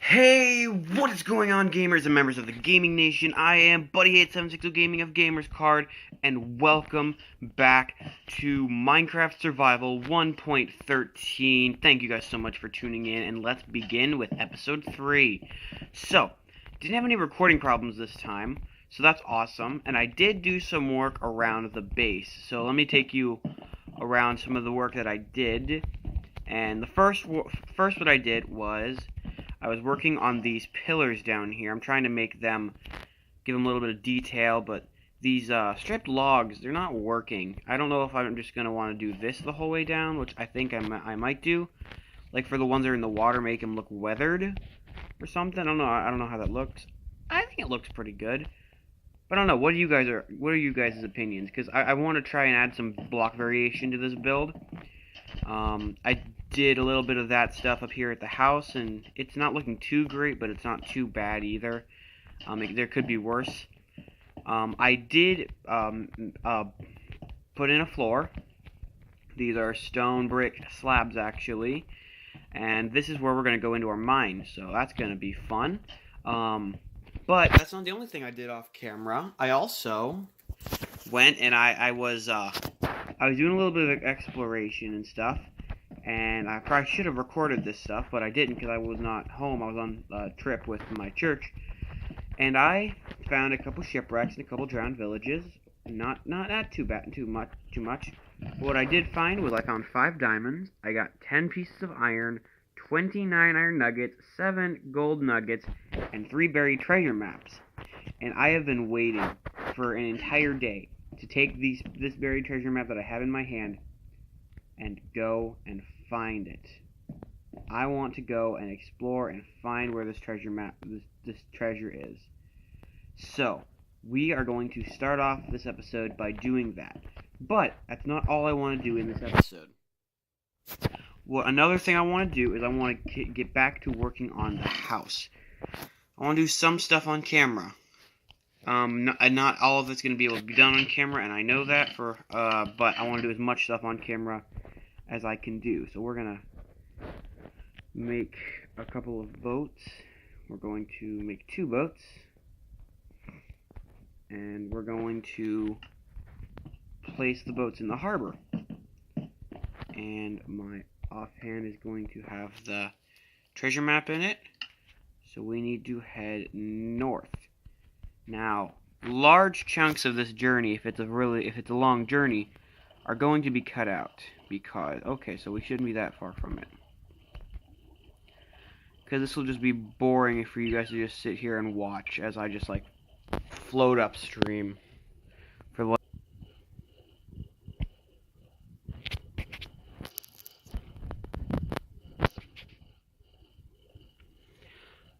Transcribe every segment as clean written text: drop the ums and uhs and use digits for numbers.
Hey, what is going on, gamers and members of the Gaming Nation? I am Buddy8760 Gaming of Gamers Card, and welcome back to Minecraft Survival 1.13. Thank you guys so much for tuning in, and let's begin with episode 3. So, didn't have any recording problems this time, so that's awesome, and I did do some work around the base. So let me take you around some of the work that I did, and the first what I did was I was working on these pillars down here. I'm trying to make them, give them a little bit of detail, but these stripped logs, they're not working. I don't know if I'm just going to want to do this the whole way down, which I think I might do. Like for the ones that are in the water, make them look weathered or something. I don't know how that looks. I think it looks pretty good. But I don't know. What are you guys' opinions? Because I want to try and add some block variation to this build. I did a little bit of that stuff up here at the house, and it's not looking too great, but it's not too bad either. There could be worse. I did put in a floor. These are stone brick slabs, actually, and this is where we're going to go into our mine, so that's going to be fun. But that's not the only thing I did off camera. I also went and I was doing a little bit of exploration and stuff, and I probably should have recorded this stuff, but I didn't because I was not home. I was on a trip with my church, and I found a couple shipwrecks and a couple drowned villages. Not too much. What I did find was I found 5 diamonds. I got 10 pieces of iron, 29 iron nuggets, 7 gold nuggets, and 3 buried treasure maps. And I have been waiting for an entire day to take this buried treasure map that I have in my hand and go and find it. I want to go and explore and find where this treasure is. So, we are going to start off this episode by doing that. But that's not all I want to do in this episode. Well, another thing I want to do is I want to get back to working on the house. I want to do some stuff on camera. Not all of it's going to be able to be done on camera, and I know that but I want to do as much stuff on camera as I can do. So we're going to make a couple of boats. We're going to make 2 boats. And we're going to place the boats in the harbor. And my offhand is going to have the treasure map in it. So we need to head north. Now, large chunks of this journey, if it's a long journey, are going to be cut out because so we shouldn't be that far from it. Because this will just be boring for you guys to just sit here and watch as I just like float upstream for like.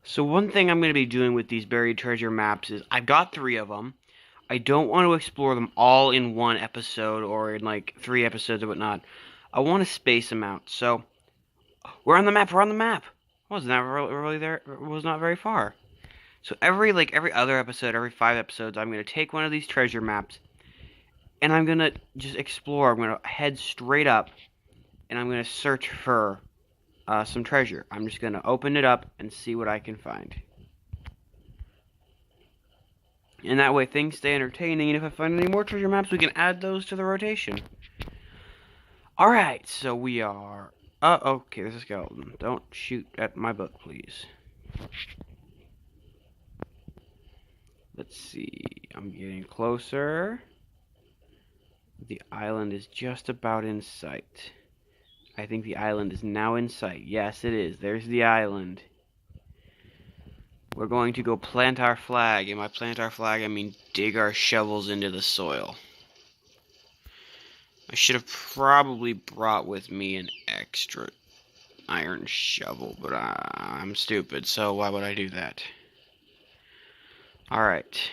So one thing I'm going to be doing with these buried treasure maps is I've got 3 of them. I don't want to explore them all in one episode or in like 3 episodes or whatnot. I want to space them out. So we're on the map. Wasn't that really there? It was not very far. So every other episode, every 5 episodes, I'm going to take one of these treasure maps and I'm going to just explore. I'm going to head straight up and I'm going to search for some treasure. I'm just going to open it up and see what I can find. And that way things stay entertaining, and if I find any more treasure maps, we can add those to the rotation. Alright, so we are... okay, there's a skeleton. Don't shoot at my boat, please. Let's see. I'm getting closer. The island is just about in sight. I think the island is now in sight. Yes, it is. There's the island. We're going to go plant our flag. And by plant our flag, I mean dig our shovels into the soil. I should have probably brought with me an extra iron shovel, but I'm stupid, so why would I do that? Alright.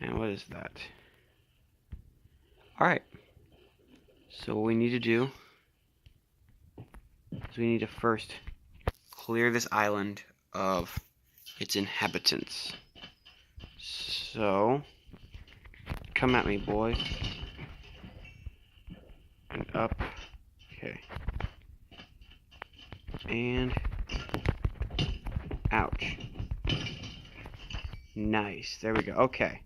And what is that? Alright. So what we need to do is we need to first clear this island of its inhabitants. So, come at me, boys. And up. Okay. And Ouch. Nice. There we go. Okay.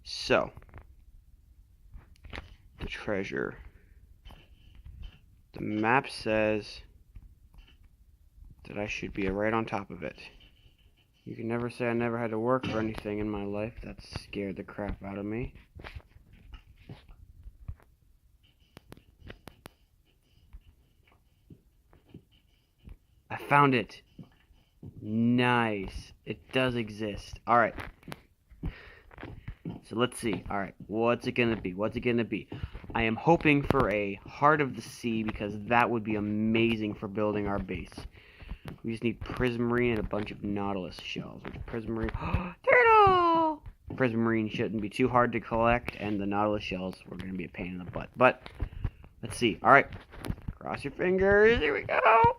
So, the treasure. The map says that I should be right on top of it. You can never say I never had to work for anything in my life. That scared the crap out of me. I found it. Nice. It does exist. Alright. So let's see. Alright. What's it gonna be? What's it gonna be? I am hoping for a Heart of the Sea because that would be amazing for building our base. We just need prismarine and a bunch of nautilus shells. Which prismarine... Turtle! Prismarine shouldn't be too hard to collect, and the nautilus shells were going to be a pain in the butt. But, let's see. Alright. Cross your fingers. Here we go.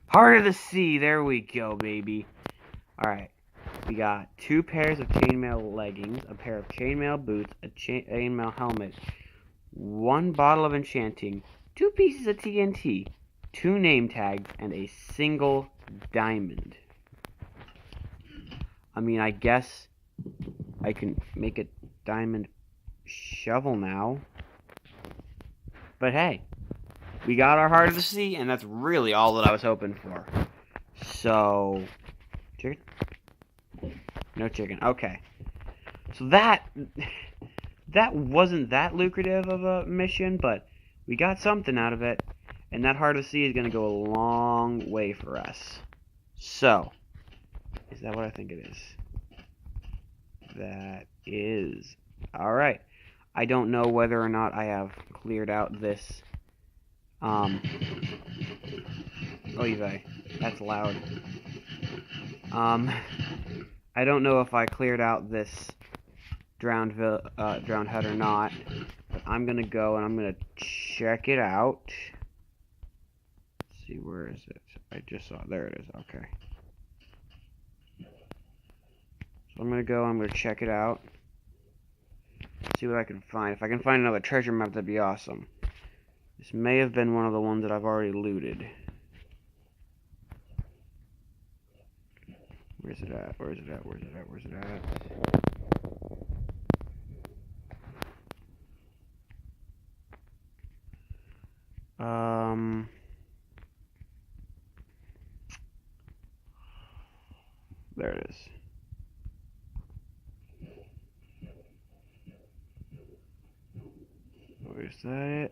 Heart of the Sea. There we go, baby. Alright. We got 2 pairs of chainmail leggings, a pair of chainmail boots, a chainmail helmet, 1 bottle of enchanting, 2 pieces of TNT, 2 name tags, and a single diamond. I mean, I guess I can make a diamond shovel now. But hey, we got our Heart of the Sea, and that's really all that I was hoping for. So, chicken? No chicken. Okay. So that wasn't that lucrative of a mission, but we got something out of it. And that Heart of the Sea is going to go a long way for us. So, is that what I think it is? That is. Alright. I don't know whether or not I have cleared out this. Oh, vey. That's loud. I don't know if I cleared out this drowned hut or not. But I'm going to go and I'm going to check it out. See, where is it? I just saw it. There it is. Okay. So I'm gonna go. I'm gonna check it out. See what I can find. If I can find another treasure map, that'd be awesome. This may have been one of the ones that I've already looted. Where's it at? Where's it at? Where's it at? Where's it at? There it is. Where's that?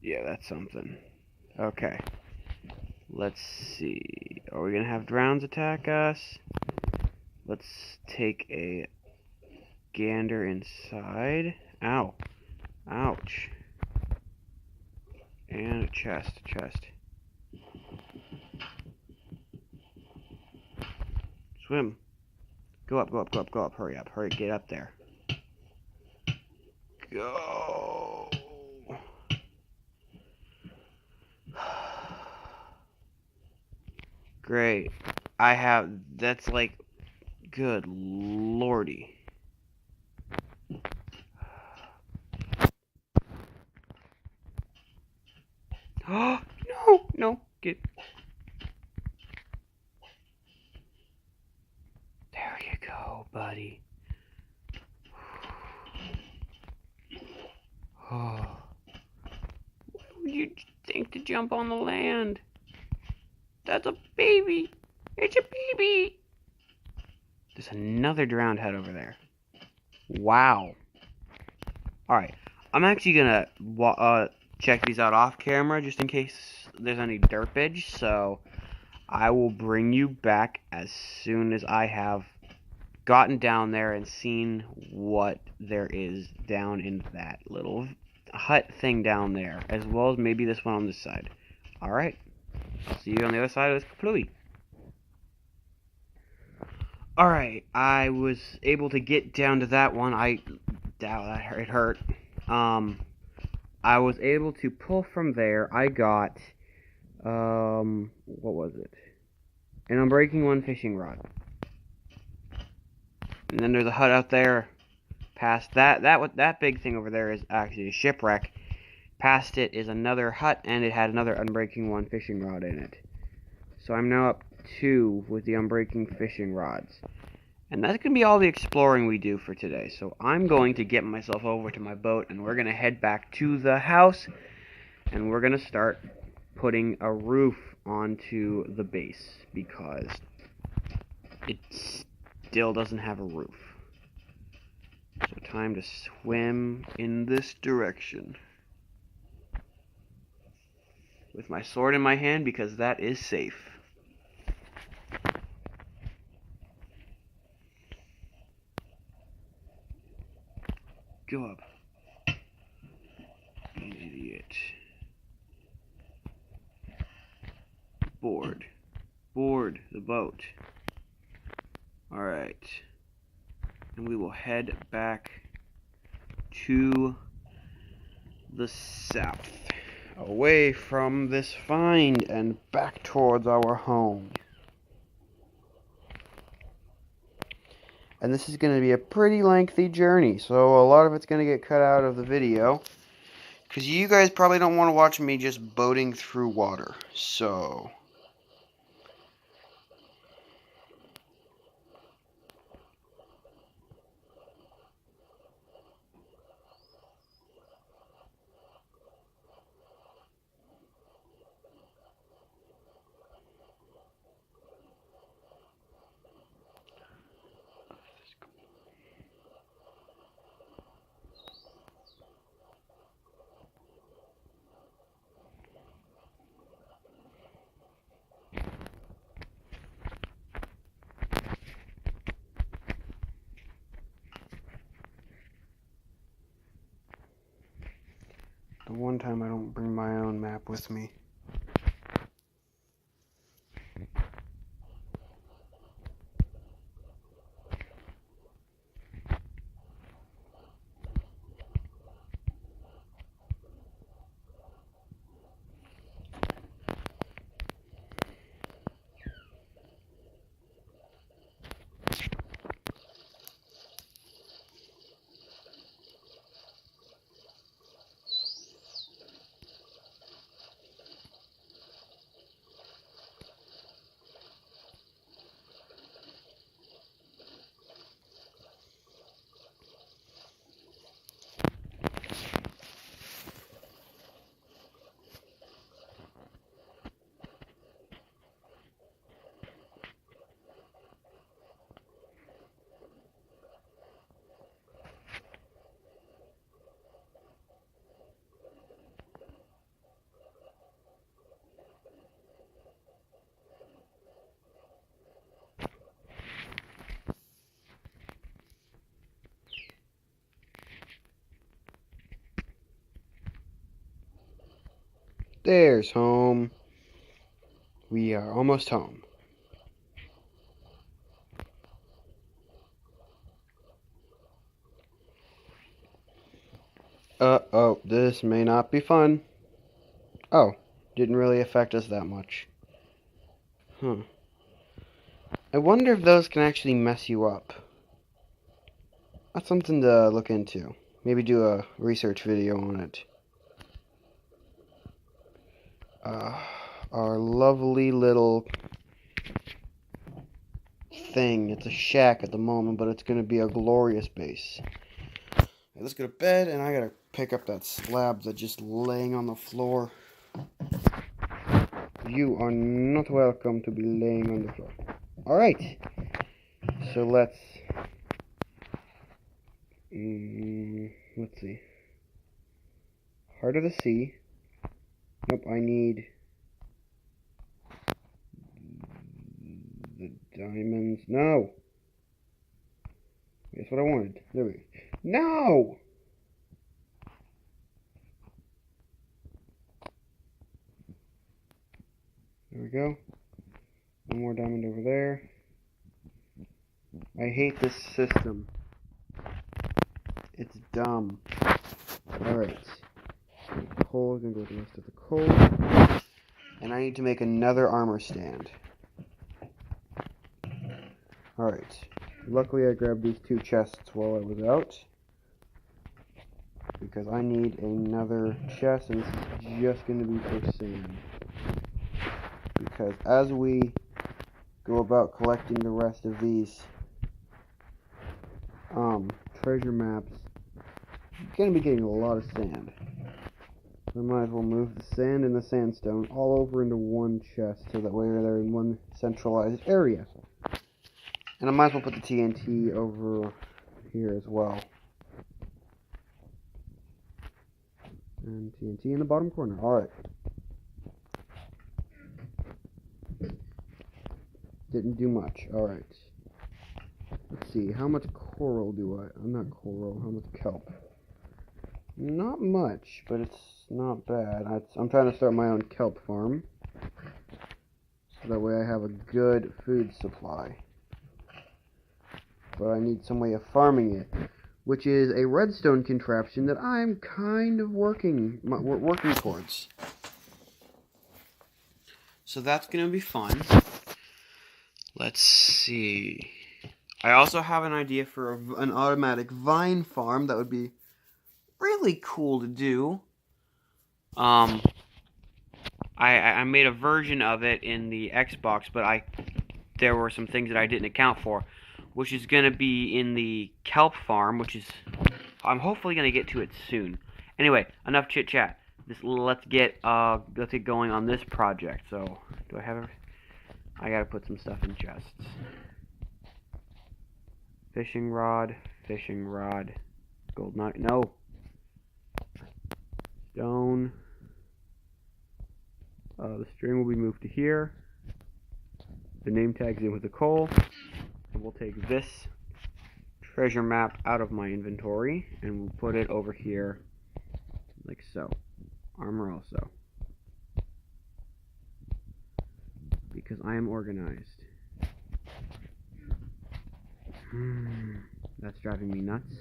Yeah, that's something. Okay. Let's see. Are we gonna have drowns attack us? Let's take a gander inside. Ow. Ouch. And a chest. Swim. Go up. Hurry up. Get up there. Go. Great. That's like, good lordy. Oh, no, get. There you go, buddy. Oh. What would you think to jump on the land? That's a baby. It's a baby. There's another drowned head over there. Wow. Alright. I'm actually gonna check these out off camera just in case there's any derpage. So I will bring you back as soon as I have gotten down there and seen what there is down in that little hut thing down there, as well as maybe this one on this side. Alright. See you on the other side of this kaplooey. Alright, I was able to get down to that one. It hurt. I was able to pull from there. I got, what was it? An unbreaking one fishing rod. And then there's a hut out there. Past that big thing over there is actually a shipwreck. Past it is another hut, and it had another Unbreaking 1 fishing rod in it. So I'm now up 2 with the Unbreaking fishing rods. And that's going to be all the exploring we do for today. So I'm going to get myself over to my boat, and we're going to head back to the house, and we're going to start putting a roof onto the base, because it still doesn't have a roof. So time to swim in this direction. With my sword in my hand, because that is safe. Go up. You idiot. Board. Board the boat. Alright. And we will head back to the south. Away from this find and back towards our home. And this is going to be a pretty lengthy journey, so a lot of it's going to get cut out of the video. Because you guys probably don't want to watch me just boating through water, so... The one time I don't bring my own map with me. There's home. We are almost home. Uh-oh, this may not be fun. Oh, didn't really affect us that much. Huh. I wonder if those can actually mess you up. That's something to look into. Maybe do a research video on it. Our lovely little thing. It's a shack at the moment, but it's going to be a glorious base. Right, let's go to bed, and I gotta pick up that slab that's just laying on the floor. You are not welcome to be laying on the floor. Alright. So let's see. Heart of the Sea. Nope, I need the diamonds. No! That's what I wanted. There we go. No! There we go. One more diamond over there. I hate this system. It's dumb. Alright. Coal is going to go with the rest of the coal. And I need to make another armor stand. Alright. Luckily I grabbed these two chests while I was out. We because I need another chest, and this is just going to be for sand. Because as we go about collecting the rest of these treasure maps, you're going to be getting a lot of sand. So I might as well move the sand and the sandstone all over into one chest, so that way they're in one centralized area. And I might as well put the TNT over here as well. And TNT in the bottom corner. Alright. Didn't do much. Alright. Let's see. How much coral do I... not coral. How much kelp? Not much, but it's not bad. I'm trying to start my own kelp farm. So that way I have a good food supply. But I need some way of farming it, which is a redstone contraption that I'm kind of working towards. So that's going to be fun. Let's see. I also have an idea for an automatic vine farm that would be really cool to do. I made a version of it in the Xbox, but there were some things that I didn't account for, which is going to be in the kelp farm, which is... I'm hopefully going to get to it soon. Anyway, enough chit-chat. Let's get going on this project. So, do I have... I gotta put some stuff in chests. Fishing rod, gold nugget, no. Stone. The string will be moved to here. The name tag's in with the coal. And we'll take this treasure map out of my inventory and we'll put it over here like so. Armor also. Because I am organized. That's driving me nuts.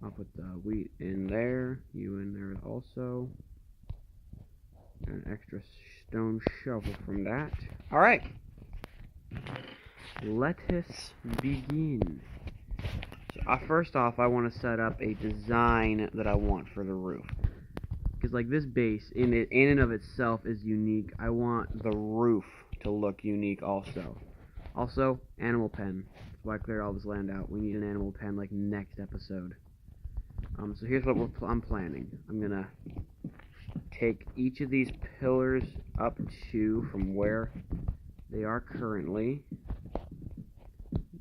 I'll put the wheat in there, you in there also. An extra stone shovel from that. Alright. Let us begin. So, first off, I want to set up a design that I want for the roof. Because, like, this base, in and of itself, is unique. I want the roof to look unique also. Also, animal pen. That's why I cleared all this land out. We need an animal pen, like, next episode. So here's what I'm planning. I'm gonna take each of these pillars up to from where they are currently,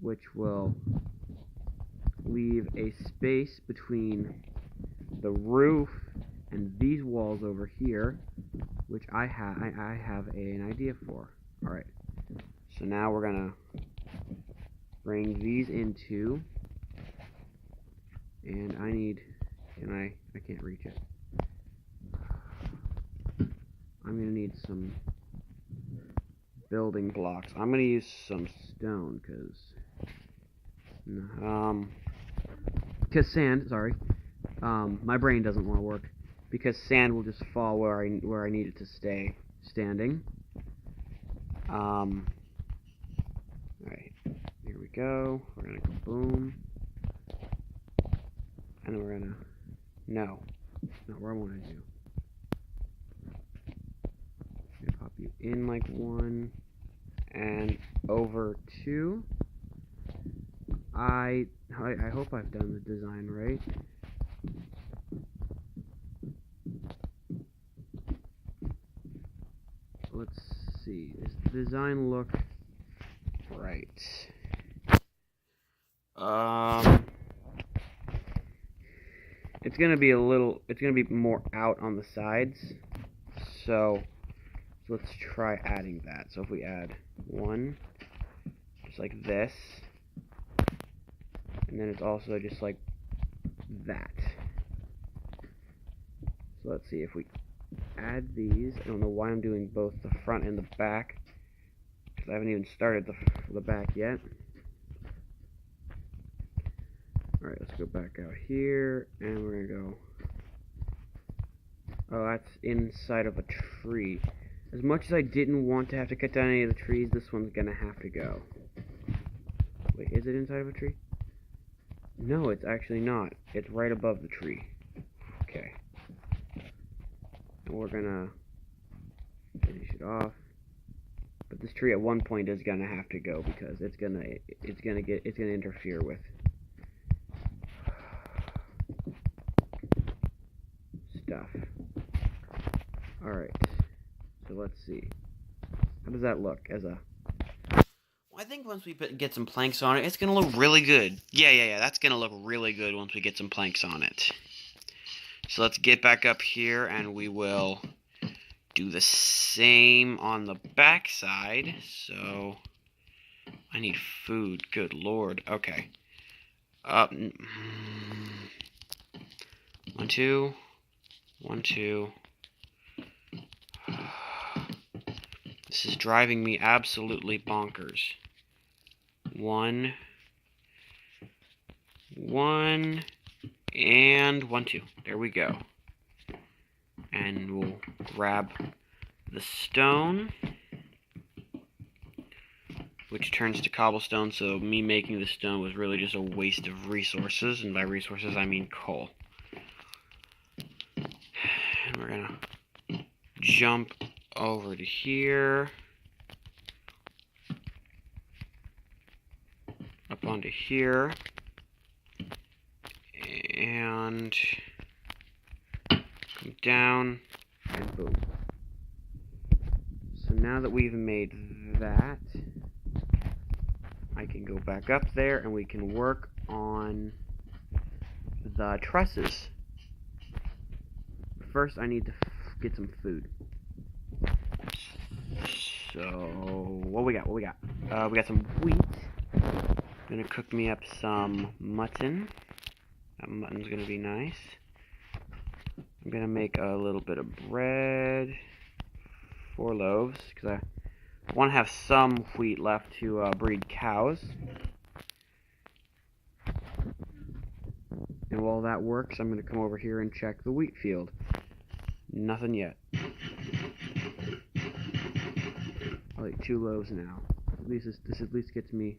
which will leave a space between the roof and these walls over here, which I have an idea for. Alright, so now we're gonna bring these into, and I need, I can't reach it. I'm gonna need some building blocks. I'm gonna use some stone, cause sand, sorry. My brain doesn't want to work. Because sand will just fall where I need it to stay standing. Alright, here we go. We're gonna go boom. And then we're gonna... No. Not what I want to do. I'm gonna pop you in like one. And over two. I hope I've done the design right. Let's see. Does the design look right? It's gonna be more out on the sides. So let's try adding that. So if we add one, just like this, and then it's also just like that. So let's see if we add these. I don't know why I'm doing both the front and the back, because I haven't even started the back yet. Alright, let's go back out here, and we're gonna go... Oh, that's inside of a tree. As much as I didn't want to have to cut down any of the trees, this one's gonna have to go. Wait, is it inside of a tree? No, it's actually not. It's right above the tree. Okay. And we're gonna finish it off. But this tree at one point is gonna have to go because it's gonna interfere with stuff. Alright. So let's see. How does that look as a... Well, I think once we get some planks on it, it's going to look really good. Yeah. That's going to look really good once we get some planks on it. So let's get back up here, and we will do the same on the back side. So I need food. Good lord. Okay. 1, 2. 1, 2. This is driving me absolutely bonkers. 1, and 1, 2. There we go. And we'll grab the stone, which turns to cobblestone, so me making the stone was really just a waste of resources, and by resources I mean coal. And we're gonna jump over to here, up onto here, and come down, and boom. So now that we've made that, I can go back up there and we can work on the trusses. First, I need to get some food. So, what we got? We got some wheat. Gonna cook me up some mutton. That mutton's gonna be nice. I'm gonna make a little bit of bread, 4 loaves, because I want to have some wheat left to breed cows. And while that works, I'm gonna come over here and check the wheat field. Nothing yet. I'll eat 2 loaves now. At least this at least gets me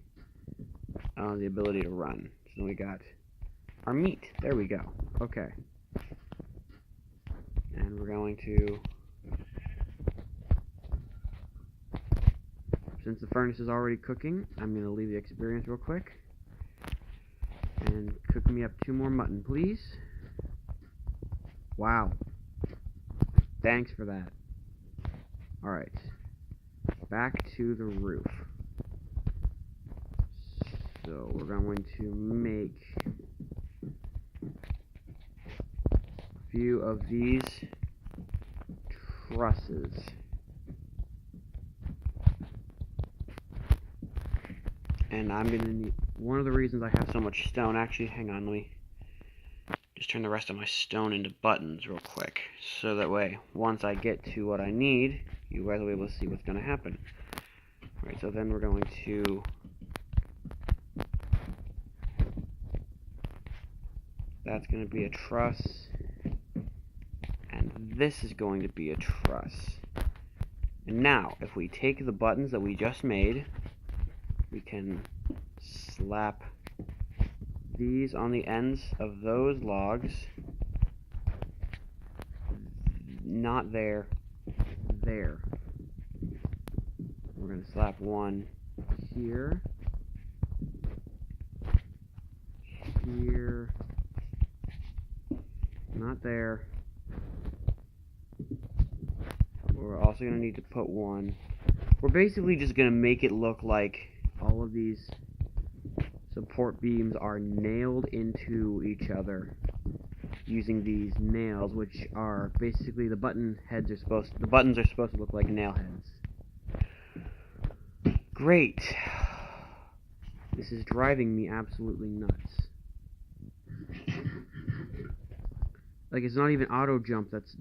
the ability to run. So then we got our meat. There we go. Okay. And we're going to, since the furnace is already cooking, I'm going to leave the experience real quick. And cook me up 2 more mutton, please. Wow. Thanks for that. Alright. Back to the roof. So we're going to make a few of these trusses. And I'm going to need, one of the reasons I have so much stone, actually, hang on, let me just turn the rest of my stone into buttons real quick. So that way, once I get to what I need, you guys will be able to see what's going to happen. Alright, so then we're going to that's going to be a truss, and this is going to be a truss. And now, if we take the buttons that we just made, we can slap these on the ends of those logs. Not there. There. We're going to slap one here. Here. Not there. We're also going to need to put one. We're basically just going to make it look like all of these support beams are nailed into each other using these nails, which are basically the buttons are supposed to look like nail heads. Great. This is driving me absolutely nuts. Like, it's not even auto jump. This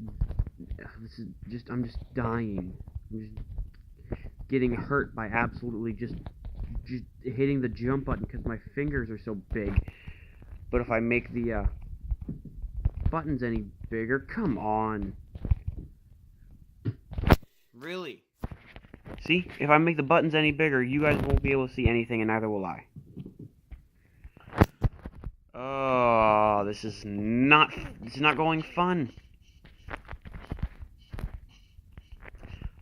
is just, I'm just dying. I'm just getting hurt by absolutely just hitting the jump button because my fingers are so big. But if I make the buttons any bigger, come on. Really? See, if I make the buttons any bigger, you guys won't be able to see anything, and neither will I. this is not going fun.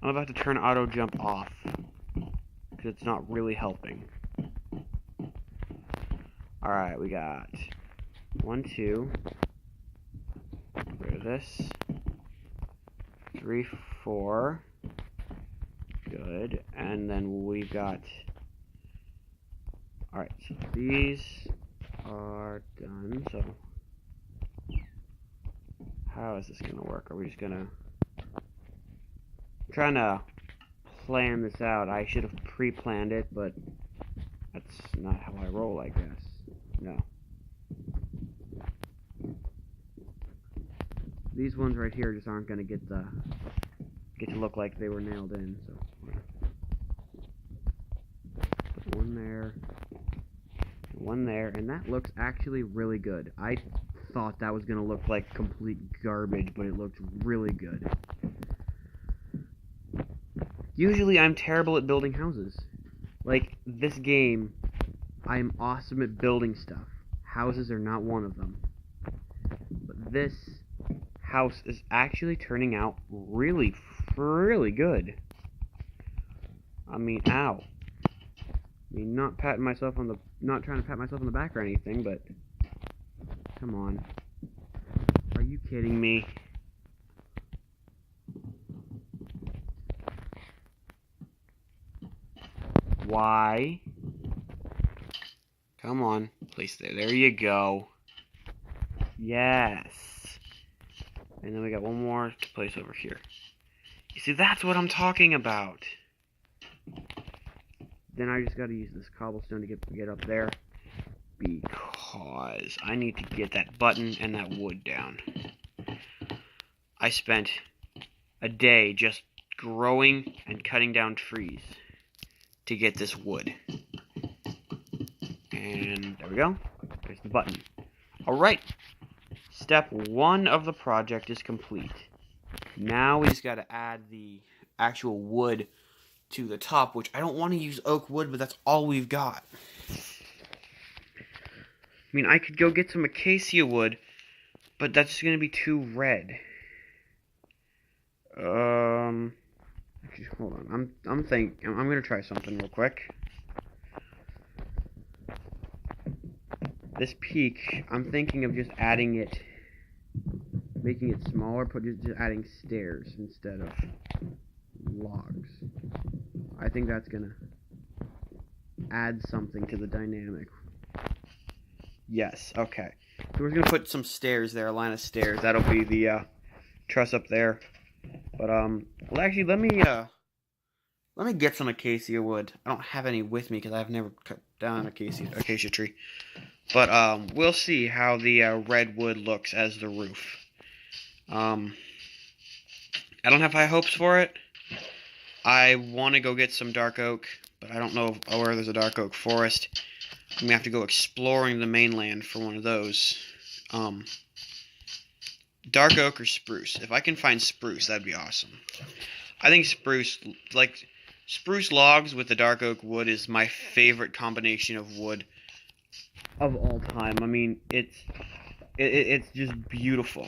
I'm about to turn auto jump off because it's not really helping. Alright, we got 1, 2. Get rid of this. 3, 4. Good. And then we've got... Alright, so these are done. So how is this gonna work? Are we just gonna... I'm trying to plan this out. I should have pre-planned it, but that's not how I roll, I guess. No. These ones right here just aren't gonna get to look like they were nailed in, so put one there, one there, and that looks actually really good. I thought that was gonna look like complete garbage, but it looked really good. Usually I'm terrible at building houses. Like, this game, I'm awesome at building stuff. Houses are not one of them. But this house is actually turning out really good. I mean, ow. I mean, not trying to pat myself on the back or anything, but come on. Are you kidding me? Why? Come on, place there. There you go. Yes. And then we got one more to place over here. You see, that's what I'm talking about. Then I just gotta use this cobblestone to get up there, because I need to get that button and that wood down. I spent a day just growing and cutting down trees to get this wood. And there we go. There's the button. Alright. Step 1 of the project is complete. Now we just gotta add the actual wood to the top, which I don't want to use oak wood, but that's all we've got. I mean, I could go get some acacia wood, but that's just gonna be too red. Actually, hold on. I'm gonna try something real quick. This peak, I'm thinking of just adding it, making it smaller, but just adding stairs instead of logs. I think that's gonna add something to the dynamic. Yes, okay. So we're gonna put some stairs there, a line of stairs. That'll be the truss up there. But well, actually, let me get some acacia wood. I don't have any with me because I've never cut down an acacia tree. But we'll see how the red wood looks as the roof. I don't have high hopes for it. I want to go get some dark oak, but I don't know where there's a dark oak forest. I'm going to have to go exploring the mainland for one of those. Dark oak or spruce. If I can find spruce, that'd be awesome. I think spruce logs with the dark oak wood is my favorite combination of wood of all time. I mean, it's just beautiful.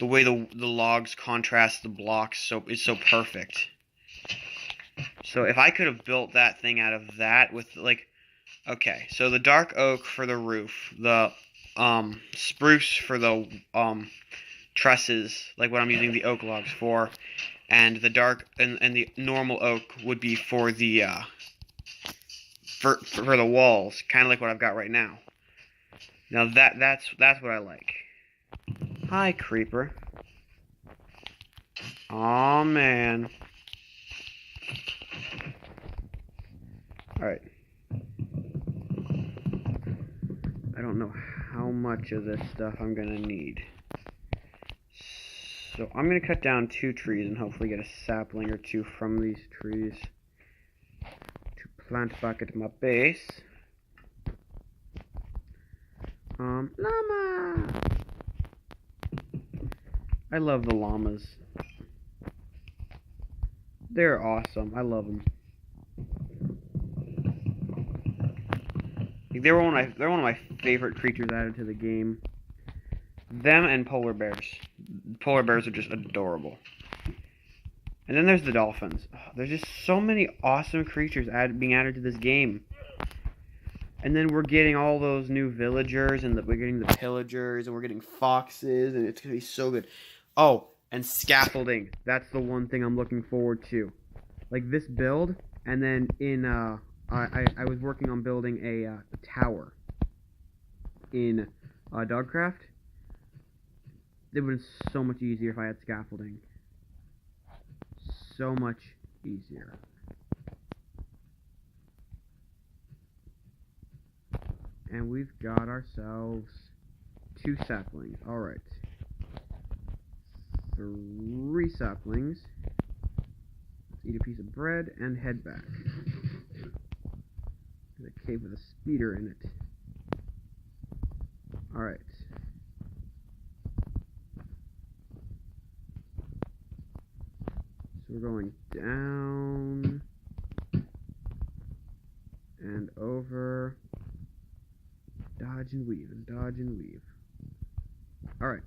The way the logs contrast the blocks is so perfect. So if I could have built that thing out of that with, like, okay, so the dark oak for the roof, the spruce for the trusses, like what I'm using the oak logs for, and the dark and the normal oak would be for the for the walls, kind of like what I've got right now. Now that's what I like. Hi, creeper. Aw, man. Alright. I don't know how much of this stuff I'm gonna need. So I'm gonna cut down 2 trees and hopefully get a sapling or 2 from these trees to plant back at my base. Llama! I love the llamas. They're awesome. I love them. They're one of my favorite creatures added to the game. Them and polar bears. Polar bears are just adorable. And then there's the dolphins. Oh, there's just so many awesome creatures being added to this game. And then we're getting all those new villagers, and we're getting the pillagers, and we're getting foxes, and it's going to be so good. Oh, and scaffolding. That's the one thing I'm looking forward to. Like this build, and then I was working on building a tower in Dogcraft. It would have been so much easier if I had scaffolding. So much easier. And we've got ourselves 2 saplings. Alright. 3 saplings. Let's eat a piece of bread and head back. There's a cave with a speeder in it. Alright. So we're going down and over. Dodge and weave and dodge and weave. Alright,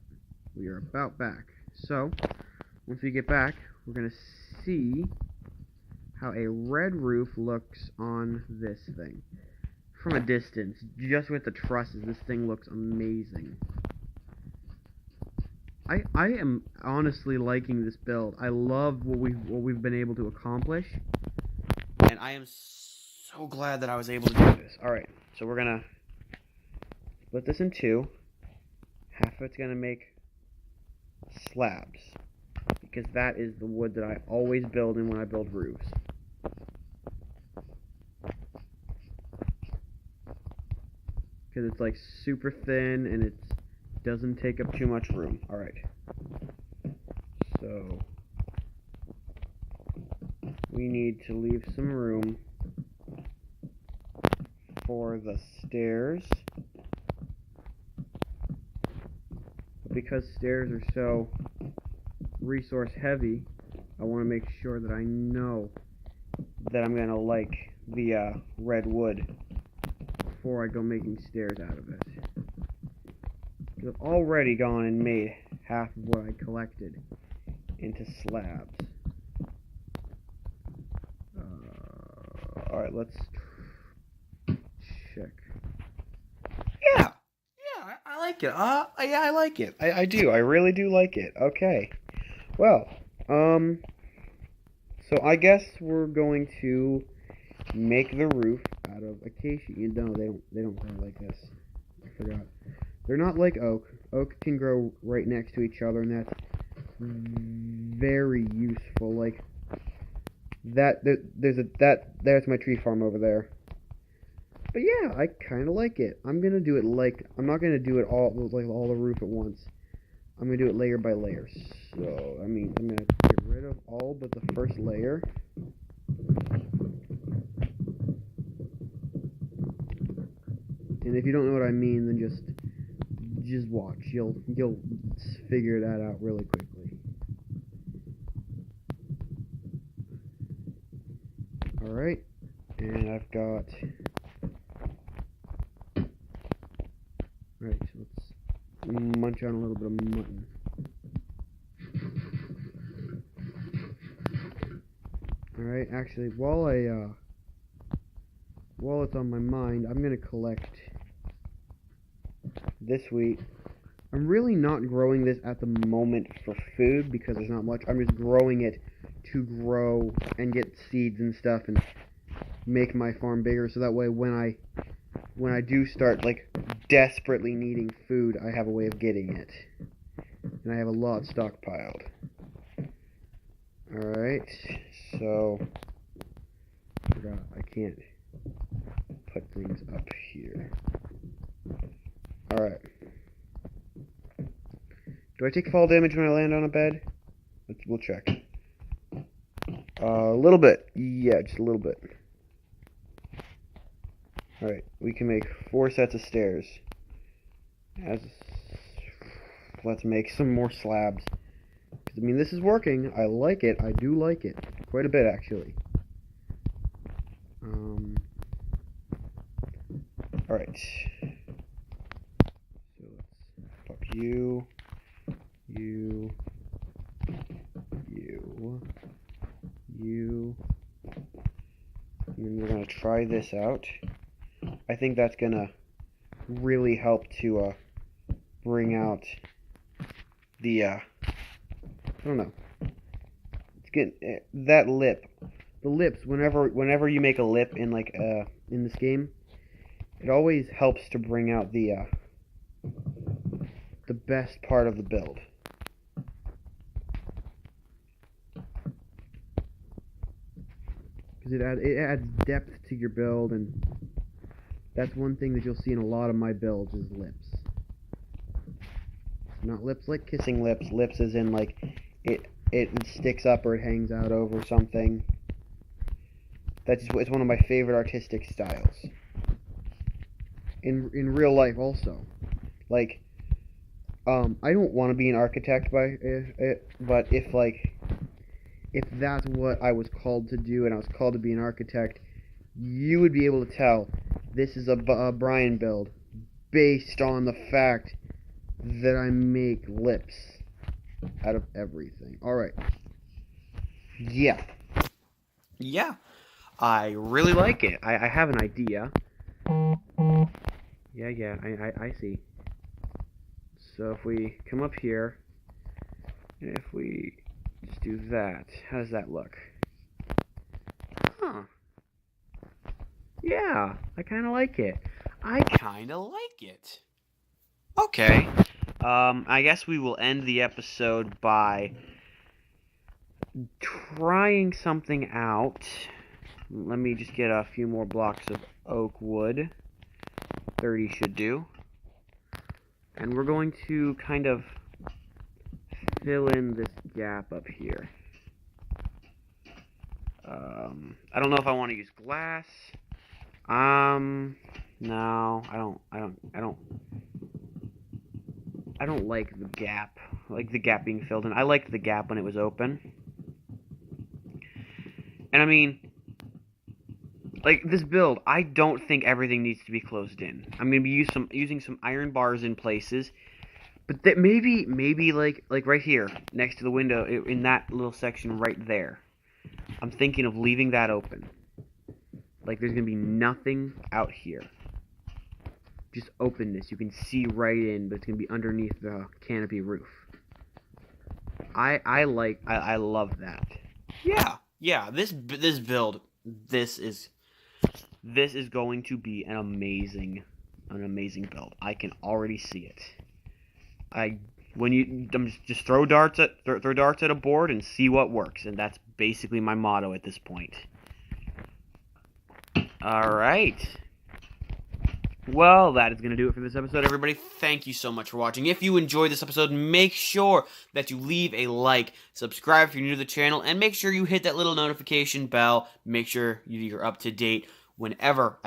we are about back. So, once we get back, we're going to see how a red roof looks on this thing. From a distance, just with the trusses, this thing looks amazing. I am honestly liking this build. I love what we've been able to accomplish. And I am so glad that I was able to do this. Alright, so we're going to split this in 2. Half of it's going to make slabs, because that is the wood that I always build in when I build roofs. Because it's like super thin and it doesn't take up too much room. Alright. So we need to leave some room for the stairs. Because stairs are so resource heavy, I want to make sure that I know that I'm going to like the red wood before I go making stairs out of it. Because I've already gone and made half of what I collected into slabs. Alright, let's check. Yeah! I like it. Yeah, I like it. I do. I really do like it. Okay. Well, so I guess we're going to make the roof out of acacia. No, they don't grow like this. I forgot. They're not like oak. Oak can grow right next to each other, and that's very useful. Like there's my tree farm over there. But yeah, I kind of like it. I'm gonna do it I'm not gonna do it all the roof at once. I'm gonna do it layer by layer. So I mean, I'm gonna get rid of all but the first layer. And if you don't know what I mean, then just watch. You'll figure that out really quickly. All right, and I've got. Alright, so let's munch on a little bit of mutton. Alright, actually, while it's on my mind, I'm gonna collect this wheat. I'm really not growing this at the moment for food because there's not much. I'm just growing it to grow and get seeds and stuff and make my farm bigger, so that way when I do start like desperately needing food, I have a way of getting it. And I have a lot stockpiled. Alright, so I can't put things up here. Alright. Do I take fall damage when I land on a bed? We'll check. A little bit. Yeah, just a little bit. Alright, we can make 4 sets of stairs. Let's make some more slabs. I mean, this is working. I like it. I do like it. Quite a bit, actually. Alright. So let's talk you. And we're gonna try this out. I think that's gonna really help to bring out the I don't know. It's getting that lip. The lips. Whenever you make a lip in like in this game, it always helps to bring out the best part of the build. Because it adds depth to your build, and that's one thing that you'll see in a lot of my builds is lips. Not lips like kissing lips. Lips as in like it sticks up or it hangs out over something. It's one of my favorite artistic styles. In real life also. Like I don't want to be an architect but if that's what I was called to do and I was called to be an architect, you would be able to tell this is a Brian build based on the fact that I make lips out of everything. Alright. Yeah. I really like it. I have an idea. Yeah, I see. So if we come up here, and if we just do that, how does that look? Huh. Yeah, I kind of like it. Okay. I guess we will end the episode by trying something out. Let me just get a few more blocks of oak wood. 30 should do. And we're going to kind of fill in this gap up here. I don't know if I want to use glass. No, I don't like the gap. I like the gap being filled in. I liked the gap when it was open. And I mean, like this build, I don't think everything needs to be closed in. I'm gonna be using some iron bars in places, but that maybe like right here next to the window in that little section right there. I'm thinking of leaving that open. Like there's gonna be nothing out here. Just openness. You can see right in, but it's gonna be underneath the canopy roof. I love that. Yeah. This build, this is going to be an amazing build. I can already see it. Just throw darts at a board and see what works, and that's basically my motto at this point. All right. Well, that is going to do it for this episode, everybody. Thank you so much for watching. If you enjoyed this episode, make sure that you leave a like, subscribe if you're new to the channel, and make sure you hit that little notification bell. Make sure you're up to date whenever